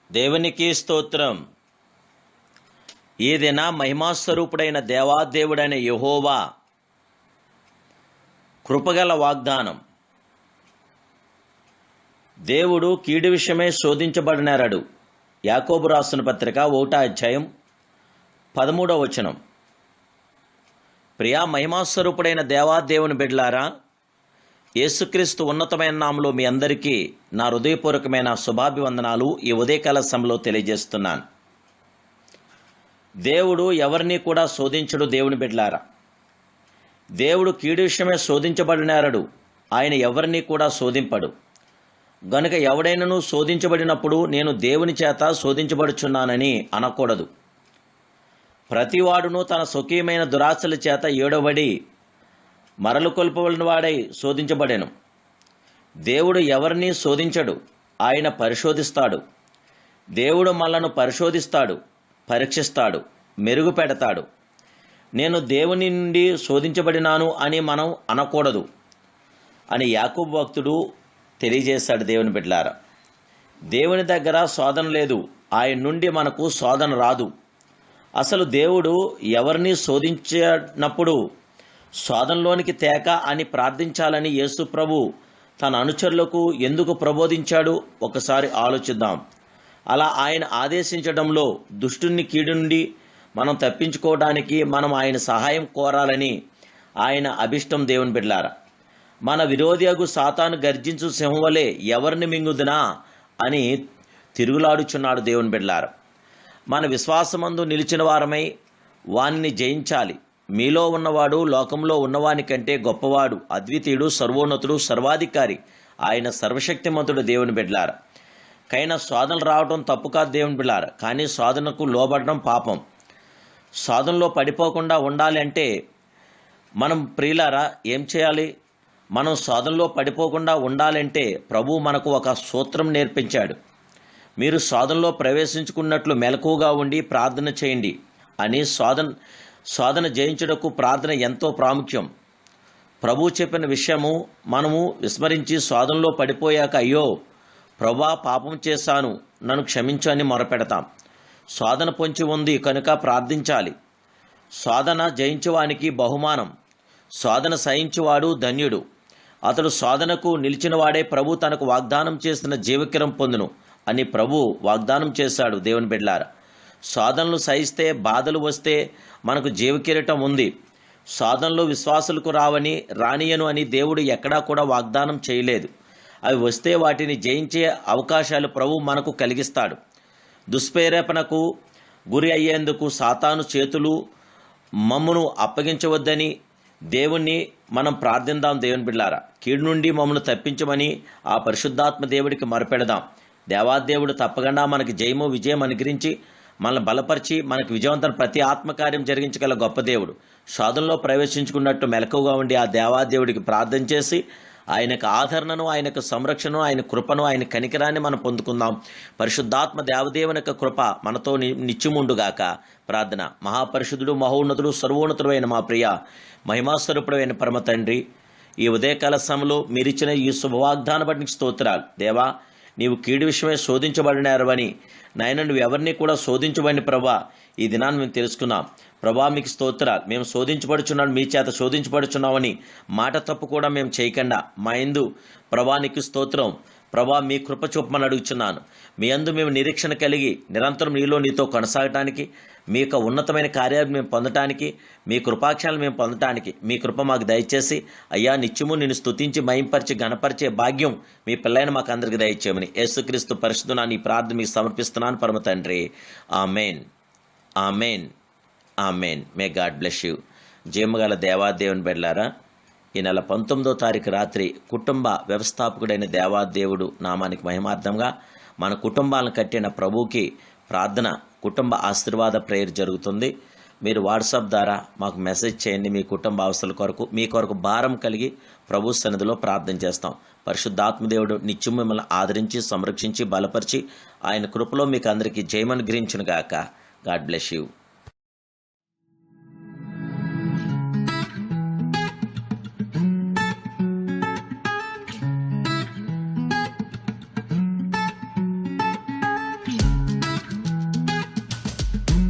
దేవునికి స్తోత్రం. ఈ దిన మహిమాస్వరూపుడైన దేవాదేవుడైన యెహోవా కృపగల వాగ్దానం. దేవుడు కీడు విషయమై శోధించబడినారడు. యాకోబు రాసిన పత్రిక 1వ అధ్యాయం 13వ వచనం. ప్రియా మహిమాస్వరూపుడైన దేవాదేవుని బిడ్డలారా, యేసుక్రీస్తు ఉన్నతమైన నామములో మీ అందరికీ నా హృదయపూర్వకమైన శుభాభివందనాలు ఈ ఉదయకాల సమయంలో తెలియజేస్తున్నాను. దేవుడు ఎవరిని కూడా శోధించడు. దేవుని బిడ్డలారా, దేవుడు కీడు విషయమే శోధించబడినారడు. ఆయన ఎవరిని కూడా శోధింపడు. గనుక ఎవడైనను శోధించబడినప్పుడు నేను దేవుని చేత శోధించబడుచున్నానని అనకూడదు. ప్రతివాడును తన స్వకీయమైన దురాశల చేత ఏడవడి మరలు కొల్పవలన వాడై శోధించబడెను. దేవుడు ఎవరిని శోధించడు, ఆయన పరిశోధిస్తాడు. దేవుడు మనలను పరిశోధిస్తాడు, పరీక్షిస్తాడు, మెరుగు పెడతాడు. నేను దేవుని నుండి శోధించబడినాను అని మనం అనకూడదు అని యాకోబు భక్తుడు తెలియజేశాడు. దేవుని బిడ్డలారా, దేవుని దగ్గర శోధన లేదు. ఆయన నుండి మనకు శోధన రాదు. అసలు దేవుడు ఎవరిని శోధించినప్పుడు శోధనలోనికి తేక అని ప్రార్థించాలని యేసు ప్రభు తన అనుచరులకు ఎందుకు ప్రబోధించాడు ఒకసారి ఆలోచిద్దాం. అలా ఆయన ఆదేశించడంలో దుష్టుని కీడు నుండి మనం తప్పించుకోవడానికి మనం ఆయన సహాయం కోరాలని ఆయన అభిష్టం. దేవుని బిడ్డలారా, మన విరోధియగు సాతాను గర్జించు సింహం వలె ఎవరిని మింగుదునా అని తిరుగులాడుచున్నాడు. దేవుని బిడ్డలారా, మన విశ్వాసమందు నిలిచిన వారమై వానిని జయించాలి. మీలో ఉన్నవాడు లోకంలో ఉన్నవాని కంటే గొప్పవాడు, అద్వితీయుడు, సర్వోన్నతుడు, సర్వాధికారి, ఆయన సర్వశక్తిమంతుడు. దేవుని బిడ్డలారా, కైనా శోధనలు రావడం తప్పు కాదు. దేవుని బిడ్డలారా, కానీ శోధనకు లోబడడం పాపం. శోధనలో పడిపోకుండా ఉండాలి అంటే మనం ప్రియులారా ఏం చేయాలి? మనం శోధనలో పడిపోకుండా ఉండాలంటే ప్రభువు మనకు ఒక సూత్రం నేర్పించాడు. మీరు శోధనలో ప్రవేశించుకున్నట్లు మెలకువగా ఉండి ప్రార్థన చేయండి అని. శోధన జయించుటకు ప్రార్థన ఎంతో ప్రాముఖ్యం. ప్రభు చెప్పిన విషయము మనము విస్మరించి శోధనలో పడిపోయాక అయ్యో ప్రభువా పాపం చేశాను, నన్ను క్షమించు అని మొరపెడతాం. శోధన పొంచి ఉంది కనుక ప్రార్థించాలి. శోధన జయించువానికి బహుమానం. శోధన సహించువాడు ధన్యుడు. అతడు శోధనకు నిలిచినవాడే ప్రభు తనకు వాగ్దానం చేసిన జీవకిరం పొందును అని ప్రభు వాగ్దానం చేశాడు. దేవుని బిడ్డలారా, శోధనలు సహిస్తే, బాధలు వస్తే మనకు జీవకిరీటం ఉంది. శోధనలు విశ్వాసులకు రానియను అని దేవుడు ఎక్కడా కూడా వాగ్దానం చేయలేదు. అవి వస్తే వాటిని జయించే అవకాశాలు ప్రభు మనకు కలిగిస్తాడు. దుష్ప్రేరేపణకు గురి అయ్యేందుకు సాతాను చేతులు మమ్మును అప్పగించవద్దని దేవుణ్ణి మనం ప్రార్థిద్దాం. దేవుని బిడ్డలారా, కీడు నుండి మమ్మల్ని తప్పించమని ఆ పరిశుద్ధాత్మ దేవుడికి మొరపెడదాం. దేవాదేవుడు తప్పకుండా మనకి జయము విజయం అనుగ్రహించి మనల్ని బలపరిచి మనకు విజయవంతం ప్రతి ఆత్మకార్యం జరిగించగల గొప్ప దేవుడు. శోధనలో ప్రవేశించుకున్నట్టు మెలకువగా ఉండి ఆ దేవాదేవుడికి ప్రార్థన చేసి ఆయనకు ఆదరణను, ఆయనకు సంరక్షణను, ఆయన కృపను, ఆయన కనికరాన్ని మనం పొందుకుందాం. పరిశుద్ధాత్మ దేవదేవుని యొక్క కృప మనతో నిత్యముండుగాక. ప్రార్థన. మహాపరిశుద్ధుడు, మహోన్నతుడు, సర్వోన్నతుడు అయిన మా ప్రియ మహిమాస్వరూపుడు అయిన పరమ తండ్రి, ఈ ఉదయకాల సమయంలో మీరిచ్చిన ఈ శుభవాగ్దాన బట్టి స్తోత్రాలు. దేవా, నీవు కీడు విషయమై శోధించబడినారని నాయన, నువ్వు ఎవరిని కూడా శోధించబడిన ప్రభా ఈ దినాన్ని మేము తెలుసుకున్నాం. ప్రభా మీకు స్తోత్రాలు. మేము శోధించబడుచున్నాం, మీ చేత శోధించబడుచున్నామని మాట తప్పు కూడా మేము చేయకుండా మా యందు ప్రభా నీకు స్తోత్రం. ప్రభా మీ కృప చూపమని అడుగుచున్నాను. మీ యందు మేము నిరీక్షణ కలిగి నిరంతరం నీతో కొనసాగటానికి, మీ యొక్క ఉన్నతమైన కార్యాలు మేము పొందటానికి, మీ కృపాక్షాలను మేము పొందటానికి మీ కృప మాకు దయచేసి అయ్యా నిత్యము నిన్ను స్తుతించి మహింపరిచి గణపరిచే భాగ్యం మీ పిల్లైన మాకు అందరికి దయచేయమని యేసుక్రీస్తు పరిశుద్ధున ఈ ప్రార్థన మీకు సమర్పిస్తున్నాను పరమ తండ్రి. Amen, amen, amen. May God bless you. జయముగల దేవాదేవుని బిడ్డలారా, ఈ నెల 19వ తారీఖు రాత్రి కుటుంబ వ్యవస్థాపకుడైన దేవాదేవుడు నామానికి మహిమార్థంగా మన కుటుంబాలను కట్టిన ప్రభువుకి ప్రార్థన, కుటుంబ ఆశీర్వాద ప్రేయర్ జరుగుతుంది. మీరు వాట్సాప్ ద్వారా మాకు మెసేజ్ చేయండి. మీ కుటుంబ అవసరాల కొరకు, మీ కొరకు భారం కలిగి ప్రభు సన్నిధిలో ప్రార్థన చేస్తాం. పరిశుద్ధాత్మదేవుడు నిత్యం మిమ్మల్ని ఆదరించి, సంరక్షించి, బలపరిచి ఆయన కృపలో మీకు అందరికీ జయమనుగ్రహించును గాక. God bless you.